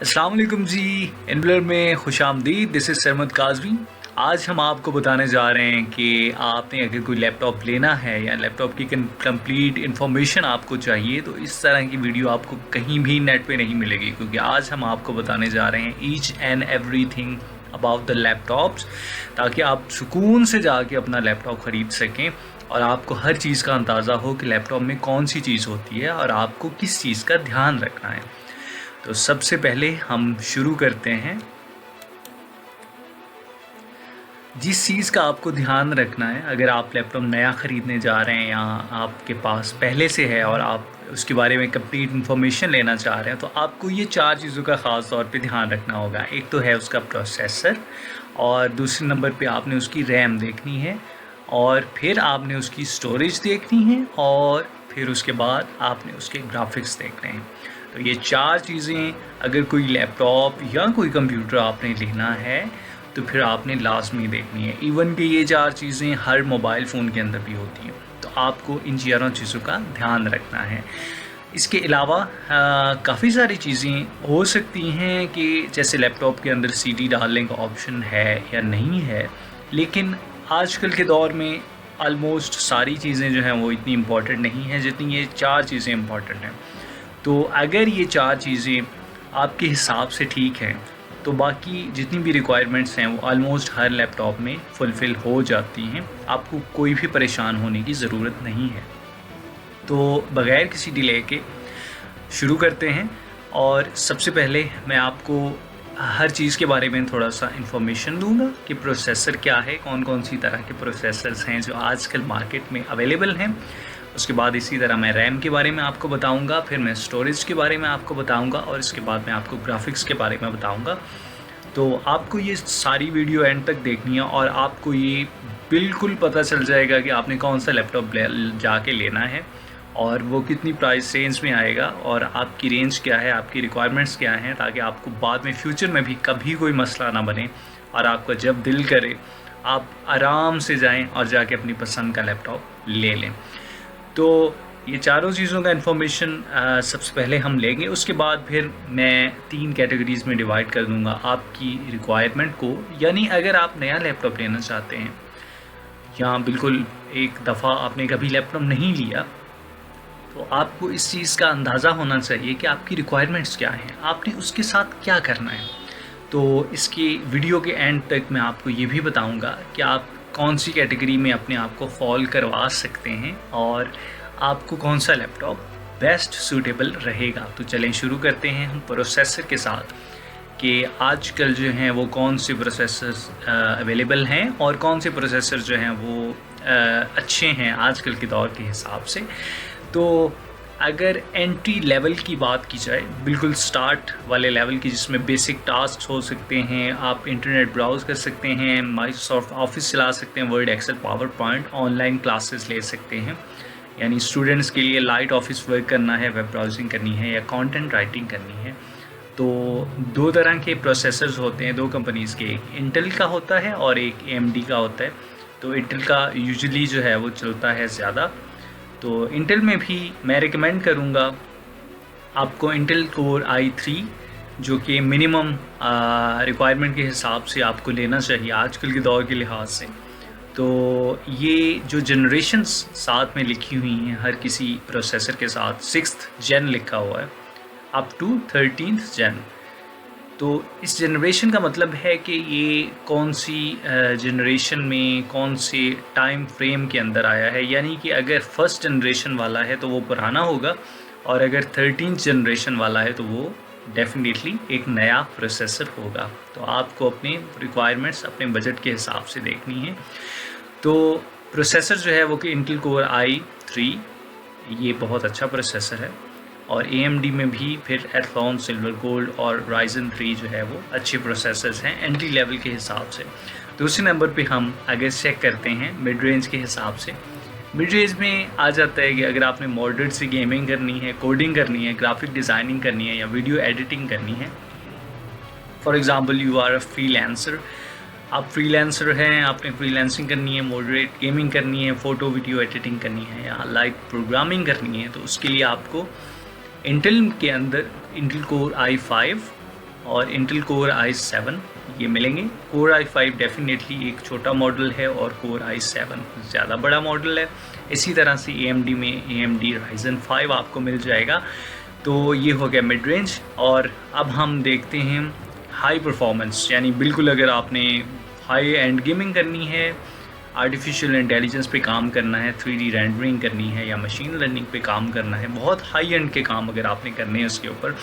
अस्सलाम वालेकुम जी। इनबलर में खुशामदीद। This is Sarmad Kazmi. आज हम आपको बताने जा रहे हैं कि आपने अगर कोई लैपटॉप लेना है या लैपटॉप की कंप्लीट इन्फॉर्मेशन आपको चाहिए तो इस तरह की वीडियो आपको कहीं भी नेट पे नहीं मिलेगी, क्योंकि आज हम आपको बताने जा रहे हैं each and everything about the laptops, ताकि आप सुकून से जाके अपना लैपटॉप ख़रीद सकें और आपको हर चीज़ का अंदाज़ा हो कि लैपटॉप में कौन सी चीज़ होती है और आपको किस चीज़ का ध्यान रखना है। तो सबसे पहले हम शुरू करते हैं। जिस चीज़ का आपको ध्यान रखना है, अगर आप लैपटॉप नया ख़रीदने जा रहे हैं या आपके पास पहले से है और आप उसके बारे में कंप्लीट इन्फॉर्मेशन लेना चाह रहे हैं, तो आपको ये 4 चीज़ों का ख़ास तौर पे ध्यान रखना होगा। एक तो है उसका प्रोसेसर, और दूसरे नंबर पे आपने उसकी रैम देखनी है, और फिर आपने उसकी स्टोरेज देखनी है, और फिर उसके बाद आपने उसके ग्राफिक्स देखने हैं। तो ये 4 चीज़ें अगर कोई लैपटॉप या कोई कंप्यूटर आपने लेना है तो फिर आपने लाजमी देखनी है। इवन कि ये 4 चीज़ें हर मोबाइल फ़ोन के अंदर भी होती हैं, तो आपको इन चारों चीज़ों का ध्यान रखना है। इसके अलावा काफ़ी सारी चीज़ें हो सकती हैं कि जैसे लैपटॉप के अंदर सीडी डालने का ऑप्शन है या नहीं है, लेकिन आजकल के दौर में ऑलमोस्ट सारी चीज़ें जो हैं वो इतनी इम्पॉर्टेंट नहीं हैं जितनी ये 4 चीज़ें इम्पॉर्टेंट हैं। तो अगर ये 4 चीज़ें आपके हिसाब से ठीक हैं तो बाकी जितनी भी रिक्वायरमेंट्स हैं वो ऑलमोस्ट हर लैपटॉप में फुलफ़िल हो जाती हैं। आपको कोई भी परेशान होने की ज़रूरत नहीं है। तो बग़ैर किसी डिले के शुरू करते हैं। और सबसे पहले मैं आपको हर चीज़ के बारे में थोड़ा सा इन्फॉर्मेशन दूंगा कि प्रोसेसर क्या है, कौन कौन सी तरह के प्रोसेसर्स हैं जो आजकल मार्केट में अवेलेबल हैं। उसके बाद इसी तरह मैं रैम के बारे में आपको बताऊंगा, फिर मैं स्टोरेज के बारे में आपको बताऊंगा, और इसके बाद मैं आपको ग्राफिक्स के बारे में बताऊंगा। तो आपको ये सारी वीडियो एंड तक देखनी है और आपको ये बिल्कुल पता चल जाएगा कि आपने कौन सा लैपटॉप जाके लेना है और वो कितनी प्राइस रेंज में आएगा और आपकी रेंज क्या है, आपकी रिक्वायरमेंट्स क्या हैं, ताकि आपको बाद में फ्यूचर में भी कभी कोई मसला ना बने और आपका जब दिल करे आप आराम से जाएं और जाके अपनी पसंद का लैपटॉप ले लें। तो ये चारों चीज़ों का इन्फॉर्मेशन सबसे पहले हम लेंगे। उसके बाद फिर मैं 3 कैटेगरीज़ में डिवाइड कर दूंगा आपकी रिक्वायरमेंट को। यानी अगर आप नया लैपटॉप लेना चाहते हैं या बिल्कुल एक दफ़ा आपने कभी लैपटॉप नहीं लिया, तो आपको इस चीज़ का अंदाज़ा होना चाहिए कि आपकी रिक्वायरमेंट्स क्या हैं, आपने उसके साथ क्या करना है। तो इसकी वीडियो के एंड तक मैं आपको ये भी बताऊंगा कि आप कौन सी कैटेगरी में अपने आप को फॉल करवा सकते हैं और आपको कौन सा लैपटॉप बेस्ट सूटेबल रहेगा। तो चलें शुरू करते हैं हम प्रोसेसर के साथ कि आजकल जो हैं वो कौन से प्रोसेसर्स अवेलेबल हैं और कौन से प्रोसेसर जो हैं वो अच्छे हैं आजकल के दौर के हिसाब से। तो अगर एंट्री लेवल की बात की जाए, बिल्कुल स्टार्ट वाले लेवल की, जिसमें बेसिक टास्क हो सकते हैं, आप इंटरनेट ब्राउज़ कर सकते हैं, माइक्रोसॉफ्ट ऑफिस चला सकते हैं, Word, Excel, PowerPoint, online classes ले सकते हैं। यानी स्टूडेंट्स के लिए लाइट ऑफिस वर्क करना है, वेब ब्राउजिंग करनी है या कंटेंट राइटिंग करनी है। तो 2 तरह के प्रोसेसर्स होते हैं 2 कंपनीज़ के, एक इंटेल का होता है और एक AMD का होता है। तो इंटेल का यूजुअली जो है वो चलता है ज़्यादा। तो इंटेल में भी मैं रिकमेंड करूँगा आपको इंटेल कोर i3, जो कि मिनिमम रिक्वायरमेंट के हिसाब से आपको लेना चाहिए आजकल के दौर के लिहाज से। तो ये जो जनरेशन्स साथ में लिखी हुई हैं हर किसी प्रोसेसर के साथ, 6th जेन लिखा हुआ है अप टू 13th जेन। तो इस जनरेशन का मतलब है कि ये कौन सी जनरेशन में कौन से टाइम फ्रेम के अंदर आया है। यानी कि अगर फर्स्ट जनरेशन वाला है तो वो पुराना होगा, और अगर 13th जनरेशन वाला है तो वो डेफिनेटली एक नया प्रोसेसर होगा। तो आपको अपनी रिक्वायरमेंट्स अपने बजट के हिसाब से देखनी है। तो प्रोसेसर जो है वो कि इंटेल कोर i3 ये बहुत अच्छा प्रोसेसर है, और AMD में भी फिर एथलॉन, सिल्वर गोल्ड और Ryzen 3 जो है वो अच्छे प्रोसेसर्स हैं एंट्री लेवल के हिसाब से। दूसरे नंबर पे हम अगर चेक करते हैं मिड रेंज के हिसाब से, मिड रेंज में आ जाता है कि अगर आपने मॉडरेट से गेमिंग करनी है, कोडिंग करनी है, ग्राफिक डिज़ाइनिंग करनी है या वीडियो एडिटिंग करनी है। For example you are a freelancer, आप फ्रीलांसर हैं, आपने फ्रीलांसिंग करनी है, मॉडरेट गेमिंग करनी है, फ़ोटो वीडियो एडिटिंग करनी है या लाइट प्रोग्रामिंग करनी है, तो उसके लिए आपको इंटेल के अंदर इंटेल कोर i5 और इंटेल कोर i7 ये मिलेंगे। कोर i5 डेफिनेटली एक छोटा मॉडल है और कोर i7 ज़्यादा बड़ा मॉडल है। इसी तरह से AMD में AMD Ryzen 5 आपको मिल जाएगा। तो ये हो गया मिड रेंज। और अब हम देखते हैं हाई परफॉर्मेंस, यानी बिल्कुल अगर आपने हाई एंड गेमिंग करनी है, आर्टिफिशियल इंटेलिजेंस पे काम करना है, 3D रेंडरिंग करनी है या मशीन लर्निंग पे काम करना है, बहुत हाई एंड के काम अगर आपने करने हैं उसके ऊपर,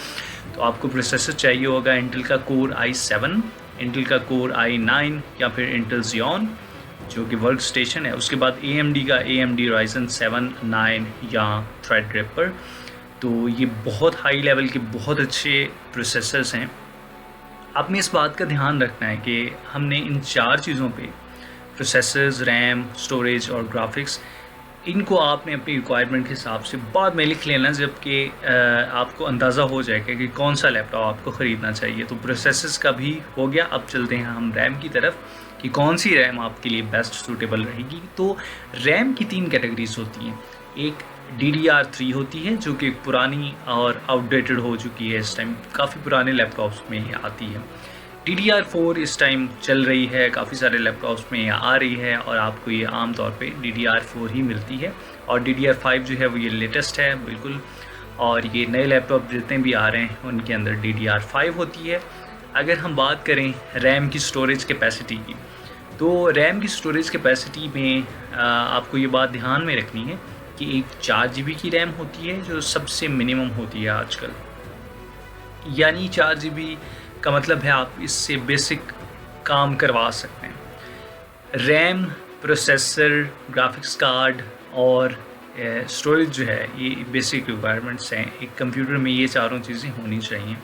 तो आपको प्रोसेसर चाहिए होगा इंटेल का कोर i7, इंटेल का कोर i9 या फिर इंटेल Xeon जो कि वर्क स्टेशन है। उसके बाद AMD का AMD Ryzen 7, 9 या थ्रेडरिपर। तो ये बहुत हाई लेवल के बहुत अच्छे प्रोसेसर्स हैं। आपने इस बात का ध्यान रखना है कि हमने इन 4 चीज़ों पे, प्रोसेसर्स, रैम, स्टोरेज और ग्राफिक्स, इनको आपने अपनी रिक्वायरमेंट के हिसाब से बाद में लिख लेना जबकि आपको अंदाज़ा हो जाएगा कि कौन सा लैपटॉप आपको ख़रीदना चाहिए। तो प्रोसेसर्स का भी हो गया। अब चलते हैं हम रैम की तरफ कि कौन सी रैम आपके लिए बेस्ट सूटेबल रहेगी। तो रैम की 3 कैटेगरीज होती हैं। एक DDR3 होती है जो कि पुरानी और आउटडेटेड हो चुकी है, इस टाइम काफ़ी पुराने लैपटॉप्स में ये आती है। DDR4 इस टाइम चल रही है, काफ़ी सारे लैपटॉप्स में ये आ रही है और आपको ये आम तौर पे DDR4 ही मिलती है। और DDR5 जो है वो ये लेटेस्ट है बिल्कुल, और ये नए लैपटॉप जितने भी आ रहे हैं उनके अंदर DDR5 होती है। अगर हम बात करें रैम की स्टोरेज कैपेसिटी की, तो रैम की स्टोरेज कैपेसिटी में आपको ये बात ध्यान में रखनी है कि एक 4 GB की रैम होती है जो सबसे मिनिमम होती है आजकल। यानी 4 GB का मतलब है आप इससे बेसिक काम करवा सकते हैं। रैम, प्रोसेसर, ग्राफिक्स कार्ड और स्टोरेज जो है ये बेसिक रिक्वायरमेंट्स हैं। एक कंप्यूटर में ये चारों चीज़ें होनी चाहिए।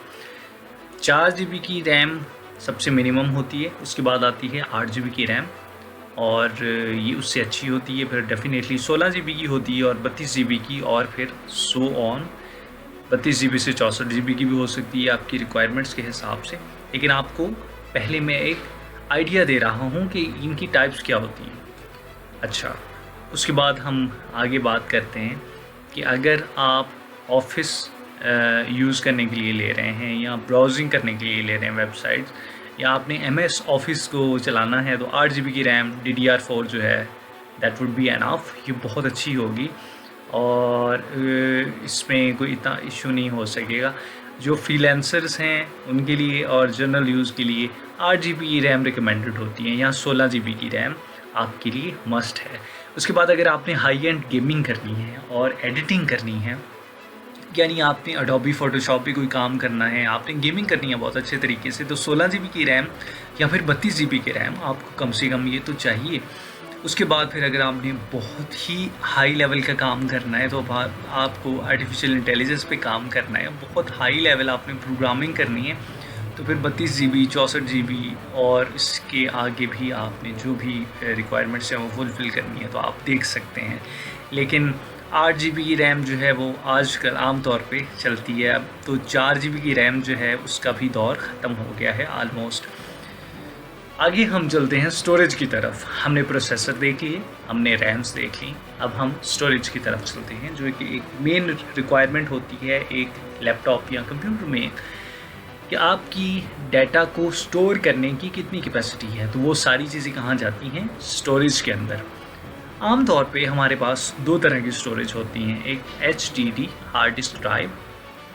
4 GB की रैम सबसे मिनिमम होती है, उसके बाद आती है 8 GB की रैम और ये उससे अच्छी होती है। फिर डेफिनेटली 16 GB की होती है और 32 GB की, और फिर सो ऑन 32 GB से 64 GB की भी हो सकती है आपकी रिक्वायरमेंट्स के हिसाब से। लेकिन आपको पहले मैं एक आइडिया दे रहा हूँ कि इनकी टाइप्स क्या होती हैं। अच्छा, उसके बाद हम आगे बात करते हैं कि अगर आप ऑफिस यूज़ करने के लिए ले रहे हैं या ब्राउजिंग करने के लिए ले रहे हैं वेबसाइट्स, या आपने MS ऑफिस को चलाना है, तो 8 GB की रैम DDR4 जो है दैट वुड बी एनफ। ये बहुत अच्छी होगी और इसमें कोई इतना इशू नहीं हो सकेगा। जो फ्रीलांसर्स हैं उनके लिए और जनरल यूज़ के लिए 8 GB की रैम रिकमेंडेड होती है, या 16 GB की रैम आपके लिए मस्ट है। उसके बाद अगर आपने हाई एंड गेमिंग करनी है और एडिटिंग करनी है, यानी आपने अडोबी फोटोशॉप पे कोई काम करना है, आपने गेमिंग करनी है बहुत अच्छे तरीके से, तो 16 GB की रैम या फिर 32 GB की रैम आपको कम से कम ये तो चाहिए। उसके बाद फिर अगर आपने बहुत ही हाई लेवल का काम करना है, तो आपको आर्टिफिशियल इंटेलिजेंस पे काम करना है, बहुत हाई लेवल आपने प्रोग्रामिंग करनी है, तो फिर 32 GB, 64 GB और इसके आगे भी आपने जो भी रिक्वायरमेंट्स हैं वो फुलफ़िल करनी है तो आप देख सकते हैं। लेकिन 8 GB की रैम जो है वो आजकल आम तौर पे चलती है। अब तो 4 GB की रैम जो है उसका भी दौर ख़त्म हो गया है ऑलमोस्ट। आगे हम चलते हैं स्टोरेज की तरफ। हमने प्रोसेसर देख लिए, हमने रैम्स देख ली, अब हम स्टोरेज की तरफ चलते हैं जो कि एक मेन रिक्वायरमेंट होती है एक लैपटॉप या कंप्यूटर में, कि आपकी डाटा को स्टोर करने की कितनी कैपेसिटी है। तो वो सारी चीज़ें कहाँ जाती हैं? स्टोरेज के अंदर। आम तौर पे हमारे पास 2 तरह की स्टोरेज होती हैं, एक HDD हार्ड डिस्क ड्राइव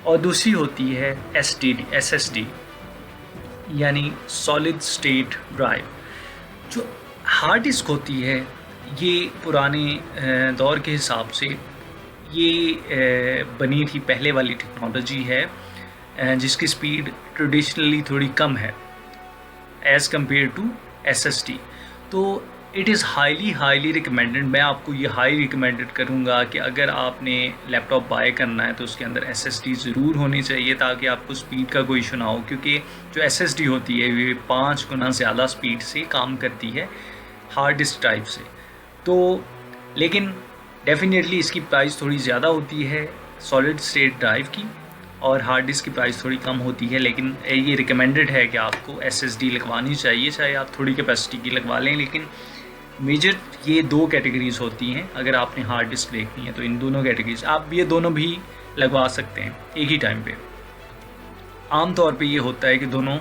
और दूसरी होती है SSD यानी सॉलिड स्टेट ड्राइव। जो हार्ड डिस्क होती है ये पुराने दौर के हिसाब से ये बनी थी, पहले वाली टेक्नोलॉजी है जिसकी स्पीड ट्रेडिशनली थोड़ी कम है एज़ कम्पेयर टू SSD। तो इट इज़ हाईली रिकमेंडेड। मैं आपको ये हाई रिकमेंडेड करूँगा कि अगर आपने लैपटॉप बाय करना है तो उसके अंदर SSD ज़रूर होनी चाहिए ताकि आपको स्पीड का कोई इशू ना हो, क्योंकि जो SSD होती है ये 5 गुना ज़्यादा स्पीड से काम करती है हार्ड डिस्क ड्राइव से। तो लेकिन डेफिनेटली इसकी प्राइस थोड़ी ज़्यादा होती है सॉलिड स्टेट ड्राइव की, और हार्ड डिस्क की प्राइस थोड़ी कम होती है। लेकिन ये रिकमेंडेड है कि आपको SSD लगवानी चाहिए, चाहे आप थोड़ी कैपेसिटी की लगवा लें। लेकिन मेजर ये 2 कैटेगरीज़ होती हैं। अगर आपने हार्ड डिस्क देखनी है तो इन दोनों कैटेगरीज आप ये दोनों भी लगवा सकते हैं एक ही टाइम पे। आम तौर पे ये होता है कि दोनों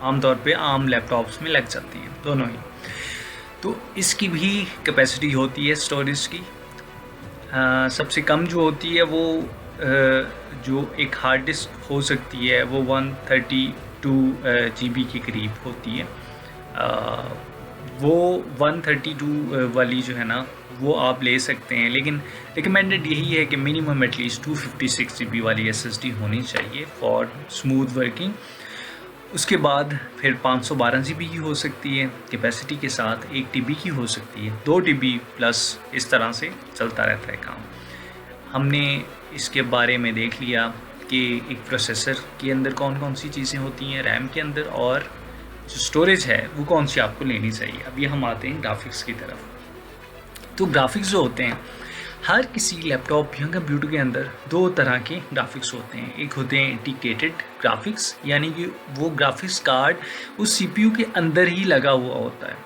आम तौर पे आम लैपटॉप्स में लग जाती हैं दोनों ही। तो इसकी भी कैपेसिटी होती है स्टोरेज की। सबसे कम जो होती है वो जो एक हार्ड डिस्क हो सकती है वो 132 GB के करीब होती है। वो 132 वाली जो है ना वो आप ले सकते हैं, लेकिन रिकमेंडेड यही है कि मिनिमम एटलीस्ट 256 GB वाली SSD होनी चाहिए फॉर स्मूथ वर्किंग। उसके बाद फिर 512 GB की हो सकती है कैपेसिटी के साथ, 1 TB की हो सकती है, 2 TB प्लस, इस तरह से चलता रहता है काम। हमने इसके बारे में देख लिया कि एक प्रोसेसर के अंदर कौन कौन सी चीज़ें होती हैं, रैम के अंदर, और जो स्टोरेज है वो कौन सी आपको लेनी चाहिए। अभी हम आते हैं ग्राफिक्स की तरफ। तो ग्राफिक्स जो होते हैं, हर किसी लैपटॉप या कंप्यूटर के अंदर दो तरह के ग्राफिक्स होते हैं। एक होते हैं इंटीग्रेटेड ग्राफिक्स, यानी कि वो ग्राफिक्स कार्ड उस CPU के अंदर ही लगा हुआ होता है,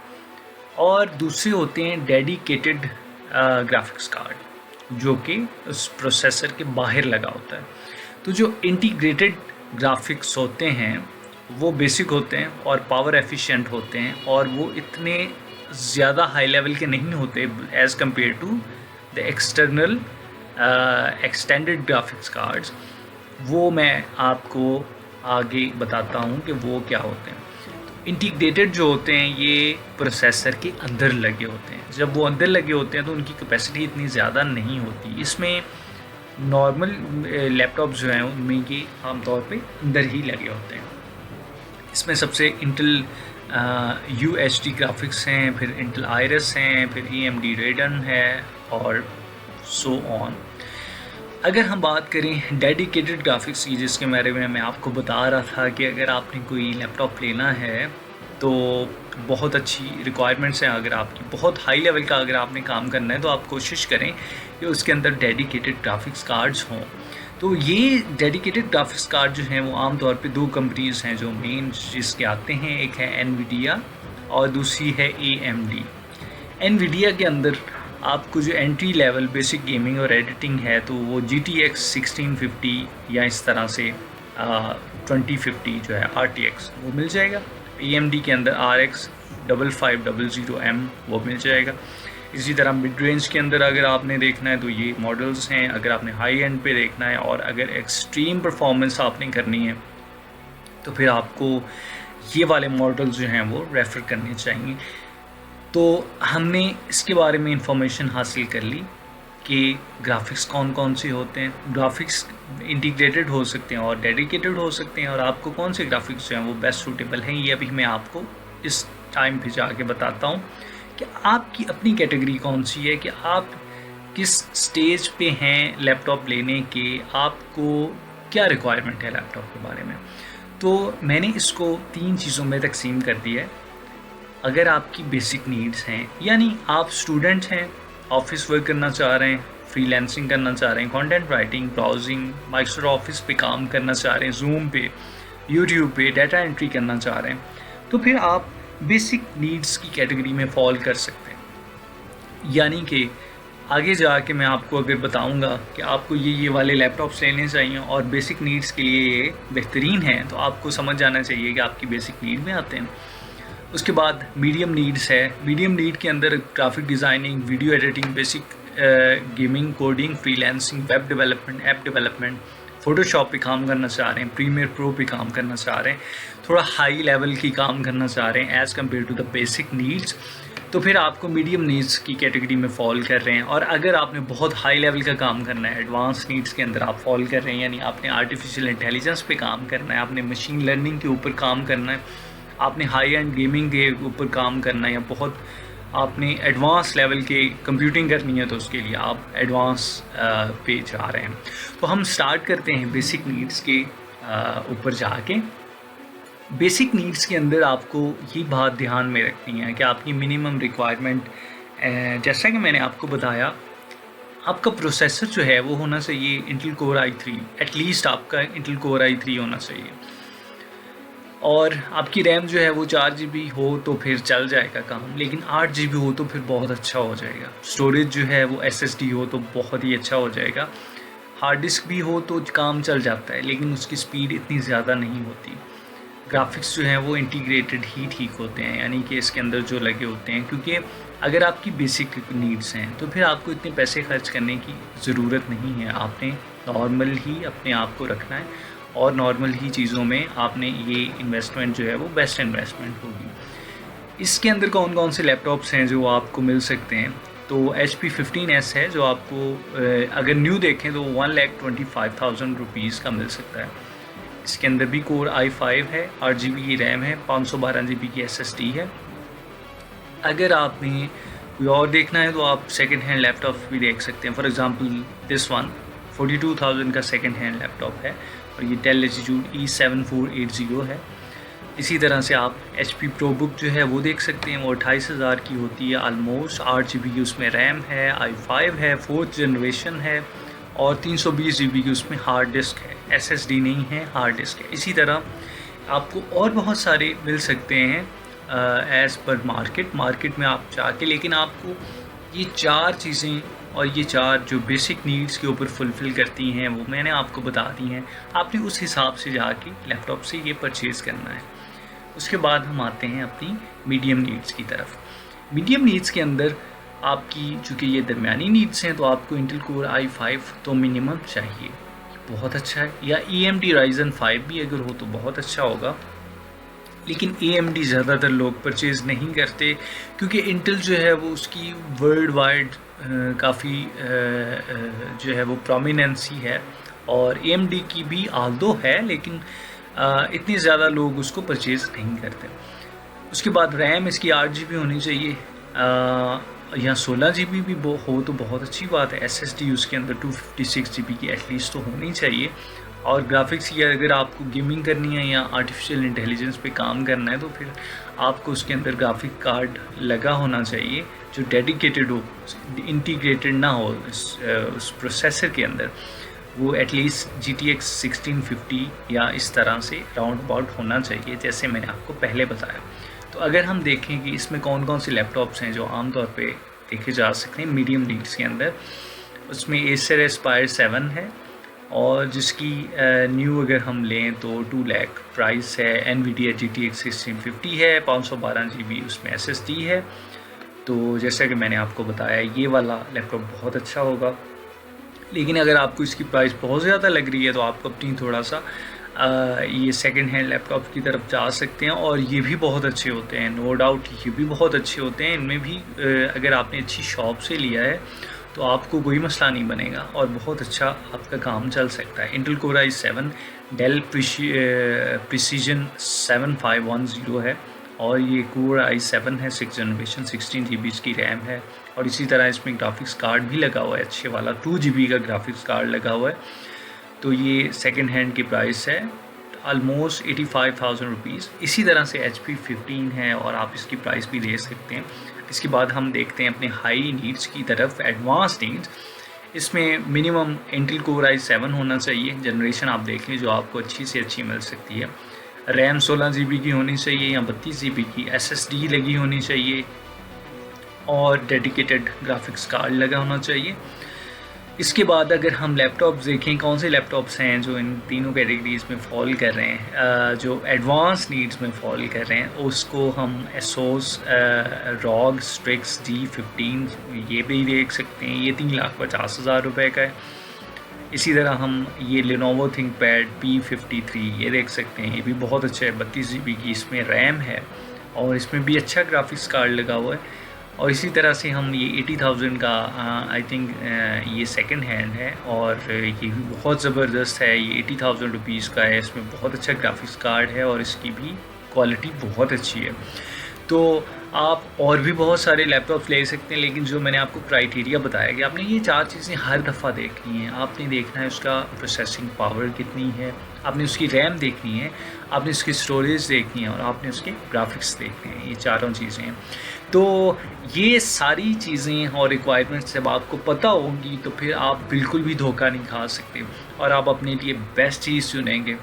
और दूसरे होते हैं डेडिकेटेड ग्राफिक्स कार्ड जो कि उस प्रोसेसर के बाहर लगा होता है। तो जो इंटीग्रेटेड ग्राफिक्स होते हैं वो बेसिक होते हैं और पावर एफिशिएंट होते हैं, और वो इतने ज़्यादा हाई लेवल के नहीं होते as compare to the external extended graphics cards. वो मैं आपको आगे बताता हूँ कि वो क्या होते हैं। इंटीग्रेटेड जो होते हैं ये प्रोसेसर के अंदर लगे होते हैं। जब वो अंदर लगे होते हैं तो उनकी कैपेसिटी इतनी ज़्यादा नहीं होती। इसमें नॉर्मल लैपटॉप जो हैं उनमें ये आमतौर पे अंदर ही लगे होते हैं। इसमें सबसे इंटेल UHD ग्राफिक्स हैं, फिर इंटेल आयरस हैं, फिर AMD रेडन है, और सो ऑन। अगर हम बात करें डेडिकेटेड ग्राफिक्स की, जिसके बारे में मैं आपको बता रहा था कि अगर आपने कोई लैपटॉप लेना है तो बहुत अच्छी रिक्वायरमेंट्स हैं, अगर आपकी बहुत हाई लेवल का अगर आपने काम करना है तो आप कोशिश करें कि उसके अंदर डेडिकेटेड ग्राफिक्स कार्ड्स हों। तो ये डेडिकेटेड ग्राफिक्स कार्ड जो हैं वो आमतौर पे दो कंपनीज़ हैं जो मेन जिसके आते हैं, एक है NVIDIA और दूसरी है AMD। NVIDIA के अंदर आपको जो एंट्री लेवल बेसिक गेमिंग और एडिटिंग है तो वो GTX 1650 या इस तरह से 2050 जो है RTX वो मिल जाएगा। AMD के अंदर RX 5500M वो मिल जाएगा। इसी तरह मिड रेंज के अंदर अगर आपने देखना है तो ये मॉडल्स हैं। अगर आपने हाई एंड पे देखना है और अगर एक्सट्रीम परफॉर्मेंस आपने करनी है तो फिर आपको ये वाले मॉडल्स जो हैं वो रेफ़र करने चाहिए। तो हमने इसके बारे में इंफॉर्मेशन हासिल कर ली कि ग्राफिक्स कौन कौन से होते हैं। ग्राफिक्स इंटीग्रेटेड हो सकते हैं और डेडिकेटेड हो सकते हैं, और आपको कौन से ग्राफिक्स जो हैं वो बेस्ट सूटेबल हैं ये अभी मैं आपको इस टाइम पे जाके बताता हूँ कि आपकी अपनी कैटेगरी कौन सी है, कि आप किस स्टेज पे हैं लैपटॉप लेने के, आपको क्या रिक्वायरमेंट है लैपटॉप के बारे में। तो मैंने इसको 3 चीज़ों में तकसीम कर दिया है। अगर आपकी बेसिक नीड्स हैं, यानी आप स्टूडेंट हैं, ऑफिस वर्क करना चाह रहे हैं, फ्रीलांसिंग करना चाह रहे हैं, content writing, browsing, Microsoft office पे काम करना चाह रहे हैं, जूम पे, यूट्यूब पे डाटा एंट्री करना चाह रहे हैं, तो फिर आप बेसिक नीड्स की कैटेगरी में फॉल कर सकते हैं। यानी कि आगे जाके मैं आपको अगर बताऊंगा कि आपको ये वाले लैपटॉप्स लेने चाहिए और बेसिक नीड्स के लिए ये बेहतरीन है, तो आपको समझ जाना चाहिए कि आपकी बेसिक नीड में आते हैं। उसके बाद मीडियम नीड्स है। मीडियम नीड के अंदर graphic designing, video editing, basic gaming, coding, freelancing, web development, app development, Photoshop पे काम करना चाह रहे हैं, प्रीमियर प्रो पे काम करना चाह रहे हैं, थोड़ा हाई लेवल की काम करना चाह रहे हैं as compare to the basic needs, तो फिर आपको मीडियम नीड्स की कैटेगरी में फॉल कर रहे हैं। और अगर आपने बहुत हाई लेवल का काम करना है, एडवांस नीड्स के अंदर आप फॉल कर रहे हैं, यानी आपने आर्टिफिशियल इंटेलिजेंस पे काम करना है, आपने मशीन लर्निंग के ऊपर काम करना है, आपने हाई एंड गेमिंग के ऊपर काम करना है, या बहुत आपने एडवांस लेवल के कंप्यूटिंग करनी है, तो उसके लिए आप एडवांस पे जा रहे हैं। तो हम स्टार्ट करते हैं बेसिक नीड्स के ऊपर जाके। बेसिक नीड्स के अंदर आपको ये बात ध्यान में रखनी है कि आपकी मिनिमम रिक्वायरमेंट, जैसा कि मैंने आपको बताया, आपका प्रोसेसर जो है वो होना चाहिए इंटेल कोर i3, एटलीस्ट आपका इंटेल कोर i3 होना चाहिए, और आपकी रैम जो है वो 4 GB हो तो फिर चल जाएगा काम, लेकिन 8 GB हो तो फिर बहुत अच्छा हो जाएगा। स्टोरेज जो है वो SSD हो तो बहुत ही अच्छा हो जाएगा। हार्ड डिस्क भी हो तो काम चल जाता है, लेकिन उसकी स्पीड इतनी ज़्यादा नहीं होती। ग्राफिक्स जो हैं वो इंटीग्रेटेड ही ठीक होते हैं, यानी कि इसके अंदर जो लगे होते हैं, क्योंकि अगर आपकी बेसिक नीड्स हैं तो फिर आपको इतने पैसे खर्च करने की ज़रूरत नहीं है। आपने नॉर्मल ही अपने आप को रखना है और नॉर्मल ही चीज़ों में आपने ये इन्वेस्टमेंट जो है वो बेस्ट इन्वेस्टमेंट होगी। इसके अंदर कौन कौन से लैपटॉप्स हैं जो आपको मिल सकते हैं, तो HP 15S है जो आपको अगर न्यू देखें तो 1,25,000 रुपीज़ का मिल सकता है। इसके अंदर भी कोर i5 है, 8 GB की रैम है, 512 GB की SSD है। अगर आपने कोई और देखना है तो आप सेकंड हैंड लैपटॉप भी देख सकते हैं। फॉर एग्जांपल दिस वन 42,000 का सेकंड हैंड लैपटॉप है और ये डेल Latitude E7480 है। इसी तरह से आप HP ProBook जो है वो देख सकते हैं, वो 28,000 की होती है ऑलमोस्ट। 8 GB की उसमें रैम है, i5 है, 4th जनरेशन है और 320 GB की उसमें हार्ड डिस्क है, SSD नहीं है, हार्ड डिस्क है। इसी तरह आपको और बहुत सारे मिल सकते हैं एज़ पर मार्केट में आप जाके, लेकिन आपको ये 4 चीज़ें और ये 4 जो बेसिक नीड्स के ऊपर फुलफ़िल करती हैं वो मैंने आपको बता दी हैं। आपने उस हिसाब से जाके लैपटॉप से ये परचेज़ करना है। उसके बाद हम आते हैं अपनी मीडियम नीड्स की तरफ। मीडियम नीड्स के अंदर आपकी चूँकि ये दरमियानी नीड्स हैं तो आपको इंटेल कोर i5 तो मिनिमम चाहिए, बहुत अच्छा है, या AMD Ryzen 5 भी अगर हो तो बहुत अच्छा होगा। लेकिन AMD ज़्यादातर लोग परचेज़ नहीं करते क्योंकि इंटेल जो है वो उसकी वर्ल्ड वाइड काफ़ी जो है वो प्रोमिनेंसी है, और AMD की भी आल्दो है, लेकिन इतनी ज़्यादा लोग उसको परचेज़ नहीं करते। उसके बाद रैम इसकी 8 GB होनी चाहिए, या 16 GB भी हो तो बहुत अच्छी बात है। SSD उसके अंदर 256 GB की एटलीस्ट तो होनी चाहिए। और ग्राफिक्स की अगर आपको गेमिंग करनी है या आर्टिफिशियल इंटेलिजेंस पे काम करना है तो फिर आपको उसके अंदर ग्राफिक कार्ड लगा होना चाहिए जो डेडिकेटेड हो, इंटीग्रेटेड ना हो उस प्रोसेसर के अंदर। वो एटलीस्ट GTX 1650 या इस तरह से राउंड अबाउट होना चाहिए, जैसे मैंने आपको पहले बताया। तो अगर हम देखें कि इसमें कौन कौन से लैपटॉप्स हैं जो आमतौर पे देखे जा सकते हैं मीडियम नीड्स के अंदर, उसमें Acer Aspire 7 है और जिसकी न्यू अगर हम लें तो 2 लाख प्राइस है। NVIDIA GTX 1650 है, 512 GB उसमें SSD है। तो जैसा कि मैंने आपको बताया ये वाला लैपटॉप बहुत अच्छा होगा, लेकिन अगर आपको इसकी प्राइस बहुत ज़्यादा लग रही है तो आपको अपनी थोड़ा सा ये सेकंड हैंड लैपटॉप की तरफ जा सकते हैं, और ये भी बहुत अच्छे होते हैं, नो डाउट ये भी बहुत अच्छे होते हैं। इनमें भी अगर आपने अच्छी शॉप से लिया है तो आपको कोई मसला नहीं बनेगा और बहुत अच्छा आपका काम चल सकता है। Intel core i7 del precision 7510 है और ये कोर i7 है, 6th जनरेशन, 16 GB की रैम है और इसी तरह इसमें ग्राफिक्स कार्ड भी लगा हुआ है अच्छे वाला, 2 GB का ग्राफिक्स कार्ड लगा हुआ है। तो ये सेकंड हैंड की प्राइस है ऑलमोस्ट 85,000 रुपीज़। इसी तरह से HP 15 है और आप इसकी प्राइस भी दे सकते हैं। इसके बाद हम देखते हैं अपने हाई नीड्स की तरफ, एडवांस नीड्स। इसमें मिनिमम इंटेल कोर i7 होना चाहिए, जनरेशन आप देख लें जो आपको अच्छी से अच्छी मिल सकती है। रैम 16 GB की होनी चाहिए या 32 GB की, SSD लगी होनी चाहिए और डेडिकेटेड ग्राफिक्स कार्ड लगा होना चाहिए। इसके बाद अगर हम लैपटॉप्स देखें कौन से लैपटॉप्स हैं जो इन तीनों कैटेगरीज़ में फॉल कर रहे हैं, जो एडवांस नीड्स में फॉल कर रहे हैं, उसको हम ASUS ROG Strix G15 ये भी देख सकते हैं, ये 3,50,000 रुपये का है। इसी तरह हम ये Lenovo ThinkPad P53 ये देख सकते हैं, ये भी बहुत अच्छा है, 32 GB की इसमें रैम है और इसमें भी अच्छा ग्राफिक्स कार्ड लगा हुआ है। और इसी तरह से हम ये 80,000 का आई थिंक ये सेकंड हैंड है और ये भी बहुत ज़बरदस्त है, ये 80,000 रुपीज़ का है, इसमें बहुत अच्छा ग्राफिक्स कार्ड है और इसकी भी क्वालिटी बहुत अच्छी है। तो आप और भी बहुत सारे लैपटॉप ले सकते हैं, लेकिन जो मैंने आपको क्राइटेरिया बताया कि आपने ये 4 चीज़ें हर दफ़ा देखनी है। आपने देखना है उसका प्रोसेसिंग पावर कितनी है, आपने उसकी रैम देखनी है, आपने उसकी स्टोरेज देखनी है और आपने उसके ग्राफिक्स देखने हैं। ये चारों चीज़ें हैं। तो ये सारी चीज़ें और रिक्वायरमेंट्स जब आपको पता होंगी तो फिर आप बिल्कुल भी धोखा नहीं खा सकते और आप अपने लिए बेस्ट चीज़ चुनेंगे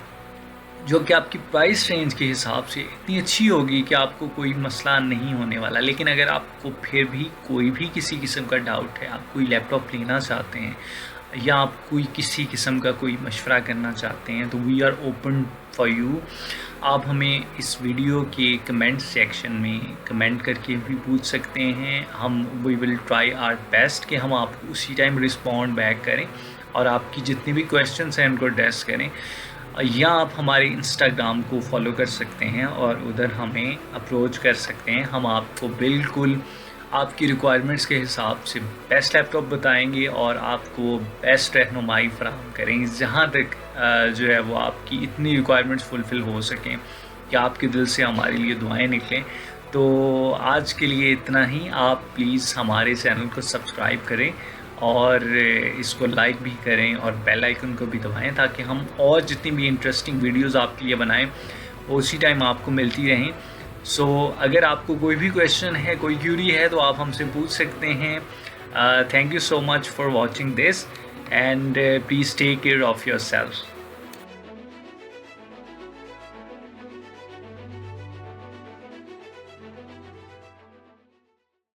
जो कि आपकी प्राइस रेंज के हिसाब से इतनी अच्छी होगी कि आपको कोई मसला नहीं होने वाला। लेकिन अगर आपको फिर भी कोई भी किसी किस्म का डाउट है, आप कोई लैपटॉप लेना चाहते हैं या आप कोई किसी किस्म का कोई मशवरा करना चाहते हैं तो we are open for you. आप हमें इस वीडियो के कमेंट सेक्शन में कमेंट करके भी पूछ सकते हैं। हम we will try our best कि हम आपको उसी टाइम रिस्पॉन्ड बैक करें और आपकी जितनी भी क्वेश्चंस हैं उनको एड्रेस करें। या आप हमारे इंस्टाग्राम को फॉलो कर सकते हैं और उधर हमें अप्रोच कर सकते हैं। हम आपको बिल्कुल आपकी रिक्वायरमेंट्स के हिसाब से बेस्ट लैपटॉप बताएंगे और आपको बेस्ट रहनुमाई फराहम करेंगे जहाँ तक जो है वो आपकी इतनी रिक्वायरमेंट्स फुलफ़िल हो सकें कि आपके दिल से हमारे लिए दुआएं निकलें। तो आज के लिए इतना ही। आप प्लीज़ हमारे चैनल को सब्सक्राइब करें और इसको लाइक भी करें और बेल आइकन को भी दबाएं ताकि हम और जितनी भी इंटरेस्टिंग वीडियोस आपके लिए बनाएं वो उसी टाइम आपको मिलती रहें। सो अगर आपको कोई भी क्वेश्चन है, कोई क्यूरी है तो आप हमसे पूछ सकते हैं। Thank you so much for watching this and please take care of your self.